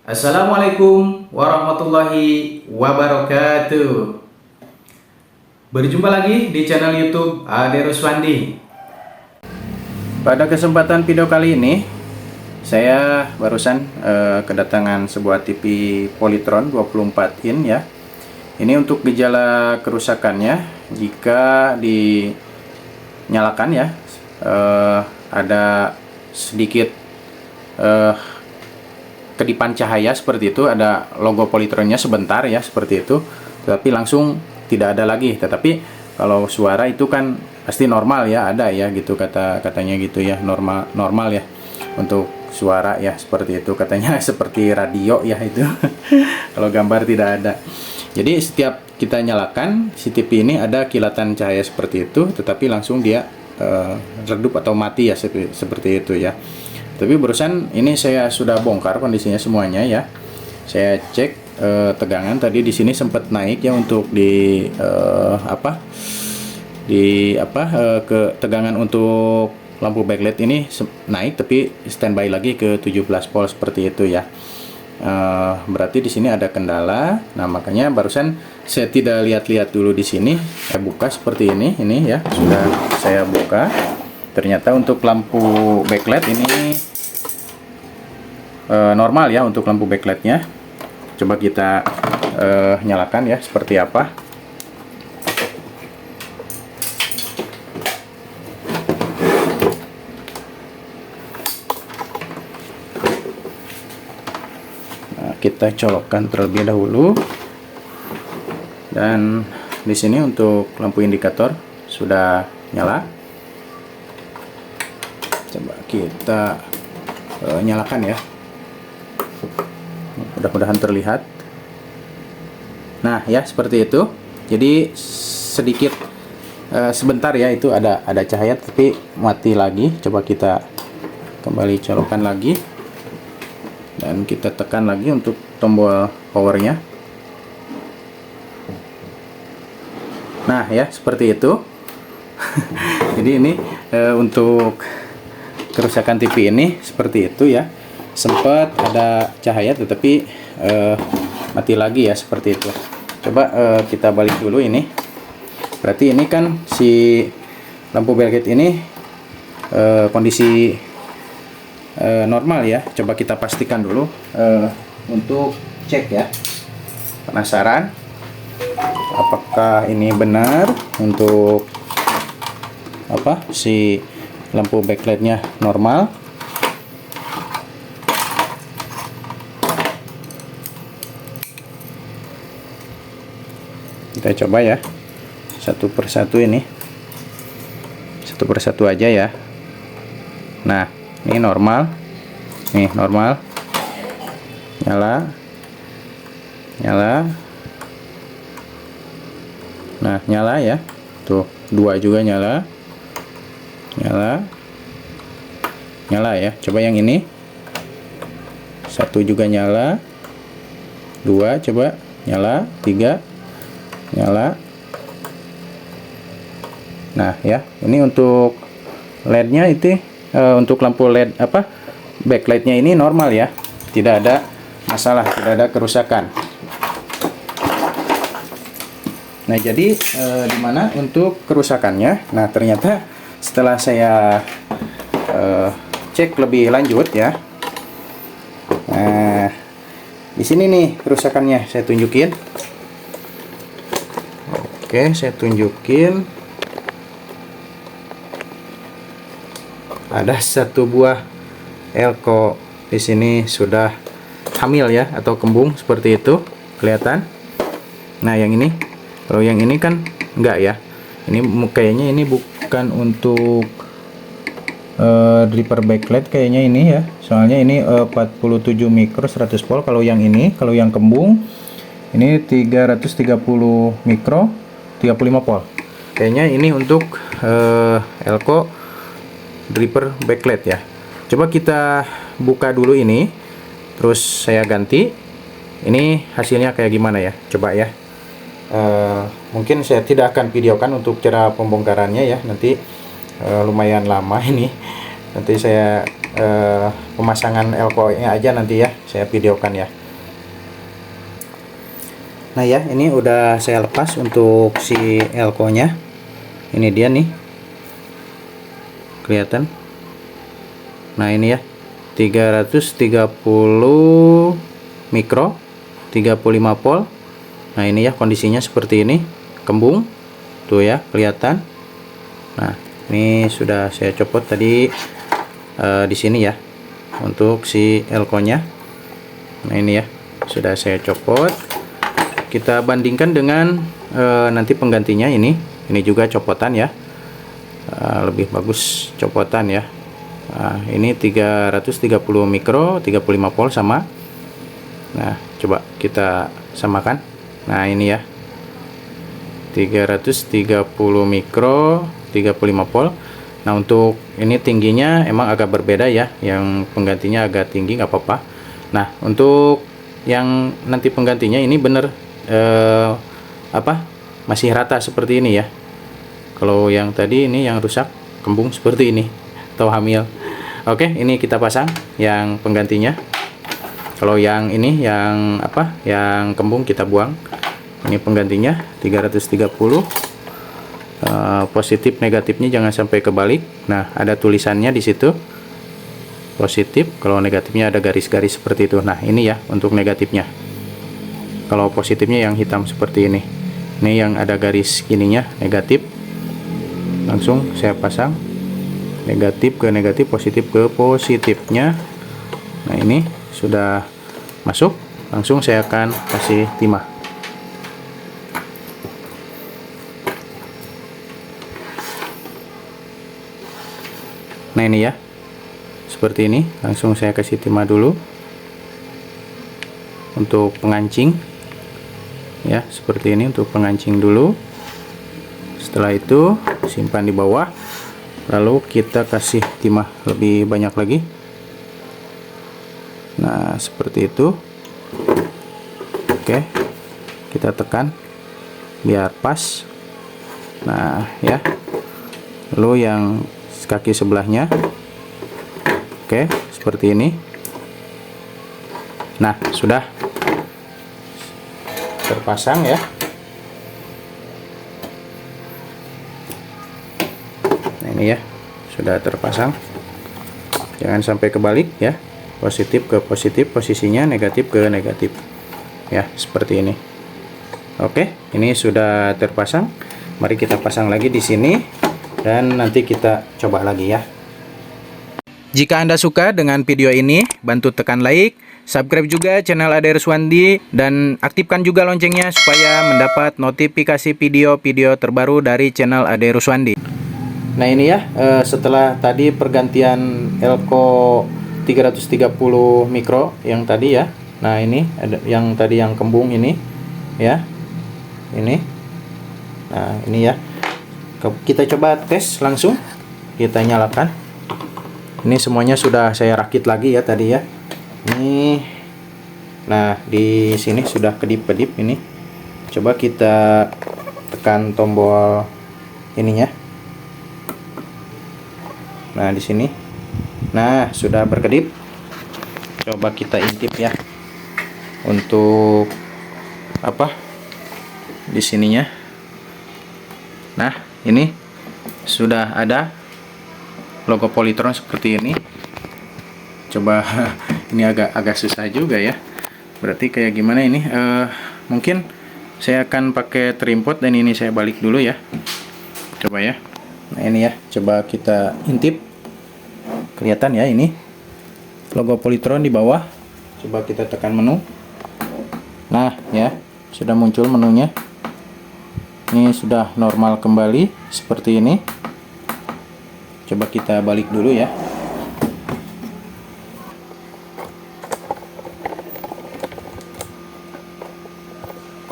Assalamualaikum warahmatullahi wabarakatuh. Berjumpa lagi di channel YouTube Ade Ruswandi. Pada kesempatan video kali ini, saya barusan kedatangan sebuah TV Polytron 24 in ya. Ini untuk gejala kerusakannya jika dinyalakan ya, ada sedikit kedipan cahaya seperti itu, ada logo Polytronnya sebentar ya seperti itu, tetapi langsung tidak ada lagi. Tetapi kalau suara itu kan pasti normal ya, ada ya gitu katanya gitu ya, normal ya untuk suara ya seperti itu katanya seperti radio ya itu. Kalau gambar tidak ada. Jadi setiap kita nyalakan si TV ini ada kilatan cahaya seperti itu, tetapi langsung dia redup atau mati ya seperti itu ya. Tapi barusan ini saya sudah bongkar kondisinya semuanya ya. Saya cek tegangan tadi di sini sempat naik ya untuk ke tegangan untuk lampu backlight ini naik, tapi standby lagi ke 17 volt seperti itu ya. Berarti di sini ada kendala. Nah, makanya barusan saya tidak lihat-lihat dulu di sini. Saya buka seperti ini ya, sudah saya buka. Ternyata untuk lampu backlight ini normal ya, untuk lampu backlightnya. Coba kita nyalakan ya seperti apa. Nah, kita colokkan terlebih dahulu. Dan di sini untuk lampu indikator sudah nyala. Coba kita nyalakan ya, mudah-mudahan terlihat. Nah ya seperti itu. Jadi sedikit sebentar ya, itu ada cahaya tapi mati lagi. Coba kita kembali colokkan lagi dan kita tekan lagi untuk tombol powernya. Nah ya seperti itu. Jadi ini untuk kerusakan TV ini seperti itu ya, sempat ada cahaya tetapi mati lagi ya seperti itu. Coba kita balik dulu ini. Berarti ini kan si lampu backlight ini kondisi normal ya. Coba kita pastikan dulu untuk cek ya. Penasaran apakah ini benar untuk si lampu backlightnya normal. Kita coba ya satu persatu, ini satu persatu aja ya. Nah ini normal, nih normal, nyala. Nah nyala ya, tuh dua juga nyala ya. Coba yang ini satu juga nyala, dua coba nyala, tiga nyala. Nah ya, ini untuk LED-nya itu untuk lampu LED backlight-nya ini normal ya, tidak ada masalah, tidak ada kerusakan. Nah jadi dimana untuk kerusakannya? Nah ternyata setelah saya cek lebih lanjut ya, nah di sini nih kerusakannya saya tunjukin. Oke, saya tunjukin. Ada satu buah elko di sini sudah hamil ya, atau kembung seperti itu kelihatan. Nah yang ini, kalau yang ini kan enggak ya. Ini kayaknya ini bukan untuk driver backlight kayaknya ini ya. Soalnya ini 47 mikro 100 volt. Kalau yang ini, kalau yang kembung ini 330 mikro 35 volt. Kayaknya ini untuk elko driver backlight ya. Coba kita buka dulu ini, terus saya ganti. Ini hasilnya kayak gimana ya, coba ya. Mungkin saya tidak akan videokan untuk cara pembongkarannya ya, nanti lumayan lama ini. Nanti saya pemasangan elko nya aja nanti ya. saya videokan ya. Nah ya, ini udah saya lepas untuk si elko nya. Ini dia nih, kelihatan. Nah ini ya, 330 mikro, 35 volt. Nah ini ya kondisinya seperti ini, kembung tuh ya, kelihatan. Nah ini sudah saya copot tadi di sini ya untuk si elko nya. Nah ini ya sudah saya copot. Kita bandingkan dengan nanti penggantinya, ini juga copotan ya, lebih bagus copotan ya. Nah, ini 330 mikro, 35 volt sama. Nah coba kita samakan. Nah ini ya, 330 mikro, 35 volt. Nah untuk ini tingginya emang agak berbeda ya, yang penggantinya agak tinggi, nggak apa-apa. Nah untuk yang nanti penggantinya ini bener masih rata seperti ini ya. Kalau yang tadi ini yang rusak, kembung seperti ini atau hamil. Oke, ini kita pasang yang penggantinya. Kalau yang ini yang yang kembung kita buang. Ini penggantinya 330. Positif negatifnya jangan sampai kebalik. Nah ada tulisannya di situ, positif. Kalau negatifnya ada garis-garis seperti itu. Nah ini ya untuk negatifnya. Kalau positifnya yang hitam seperti ini. Ini yang ada garis gininya, negatif. Langsung saya pasang negatif ke negatif, positif ke positifnya. Nah ini sudah masuk. Langsung saya akan kasih timah. Nah ini ya, seperti ini. Langsung saya kasih timah dulu untuk pengancing ya, seperti ini untuk pengancing dulu. Setelah itu simpan di bawah, lalu kita kasih timah lebih banyak lagi. Nah seperti itu. Oke, kita tekan biar pas. Nah ya, lalu yang kaki sebelahnya, oke, seperti ini. Nah sudah terpasang ya. Nah ini ya sudah terpasang, jangan sampai kebalik ya, positif ke positif posisinya, negatif ke negatif ya, seperti ini. Oke, ini sudah terpasang. Mari kita pasang lagi di sini dan nanti kita coba lagi ya. Jika Anda suka dengan video ini, bantu tekan like, subscribe juga channel Ade Ruswandi, dan aktifkan juga loncengnya supaya mendapat notifikasi video-video terbaru dari channel Ade Ruswandi. Nah ini ya, setelah tadi pergantian elko 330 mikro yang tadi ya. Nah ini ada yang tadi yang kembung ini ya, ini. Nah ini ya, kita coba tes langsung. Kita nyalakan. Ini semuanya sudah saya rakit lagi ya tadi ya. Ini, nah di sini sudah kedip-kedip ini. Coba kita tekan tombol ininya. Nah di sini, nah sudah berkedip. Coba kita intip ya untuk di sininya. Nah ini sudah ada logo Polytron seperti ini. Coba ini agak susah juga ya. Berarti kayak gimana ini? Mungkin saya akan pakai trimpot dan ini saya balik dulu ya. Coba ya. Nah ini ya, coba kita intip. Kelihatan ya ini logo Polytron di bawah. Coba kita tekan menu. Nah ya, sudah muncul menunya. Ini sudah normal kembali seperti ini. Coba kita balik dulu ya.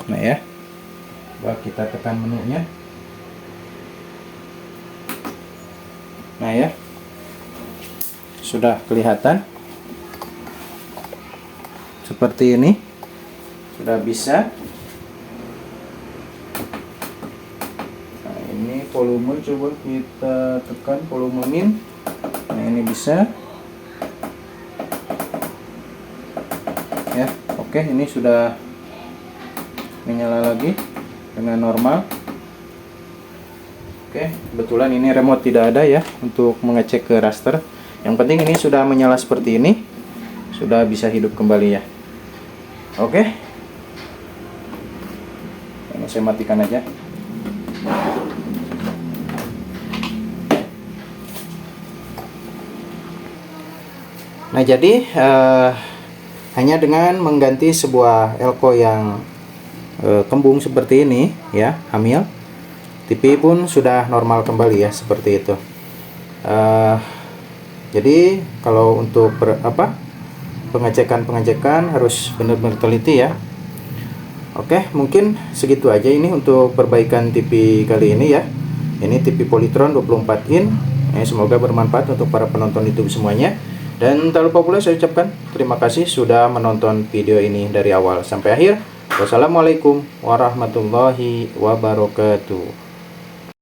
Nah ya, coba kita tekan menunya. Nah ya, sudah kelihatan seperti ini. Sudah bisa. Nah ini volume, coba kita tekan volume min. Nah ini bisa. ya. Oke, ini sudah menyala lagi dengan normal. Oke, kebetulan ini remote tidak ada ya untuk mengecek ke raster. Yang penting ini sudah menyala seperti ini, sudah bisa hidup kembali ya. Oke, ini saya matikan aja. Nah, jadi hanya dengan mengganti sebuah elko yang kembung seperti ini ya, hamil, TV pun sudah normal kembali ya, seperti itu. Jadi kalau untuk pengecekan harus benar-benar teliti ya. Oke, mungkin segitu aja ini untuk perbaikan TV kali ini ya. Ini TV Polytron 24 in. Semoga bermanfaat untuk para penonton YouTube semuanya. Dan tak lupa pula saya ucapkan terima kasih sudah menonton video ini dari awal sampai akhir. Wassalamualaikum warahmatullahi wabarakatuh.